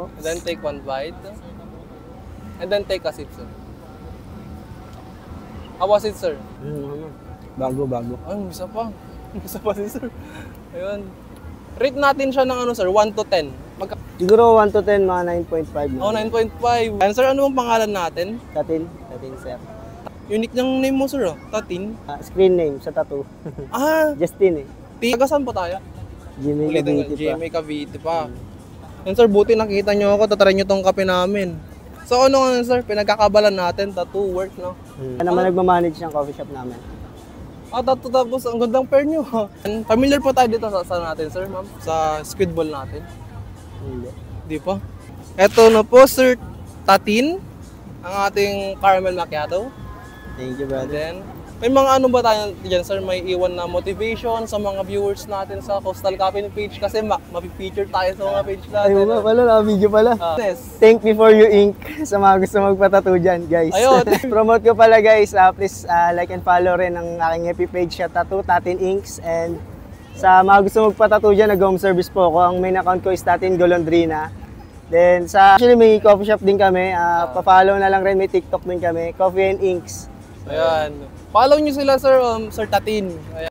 And then take one bite. And then take a sip, sir. How was it, sir? Bago. Ay, isa pa. Isa pa si sir. Ayun. Rate natin siya ng ano, sir, 1 to 10. Siguro 1 to 10, mga 9.5. Oh, 9.5. And sir, ano bang pangalan natin? Tatin, sir. Unique ng name mo, sir, oh. Tatin. Screen name sa tattoo. Justin eh. Taga saan po tayo? Jimmy Cavite pa. Jimmy Cavite pa. Yan, sir, buti nakita nyo ako. Tatry nyo tong kape namin. So, ano nga, sir, pinagkakabalan natin. Tattoo work, no? Ano naman nagmamanage ng coffee shop namin. Tattoo, tapos ang gandang pair nyo. Familiar po tayo dito sa natin, sir, ma'am? Sa squid ball natin. Hindi. Di pa. Eto na po, Sir Tatin, ang ating caramel macchiato. Thank you, And brother. then, may mga ano ba tayo dyan, sir? May iwan na motivation sa mga viewers natin sa Coastal Cafe page kasi mapipicture tayo sa mga page natin. Ayun nga pala, naka-video pala. Yes. Thank before you ink sa mga gusto magpatattoo dyan, guys. Ayun. Promote ko pala, guys. Please like and follow rin ang aking FB page sa Tattoo, Tatin Inks. And sa mga gusto magpatattoo dyan, nag-home service po ako. Ang main account ko is Tatin Golondrina. Then, actually may coffee shop din kami. Pa-follow na lang rin, may TikTok din kami. Coffee and Inks. Ayan. Follow nyo sila, sir, Sir Tatin. Ayan.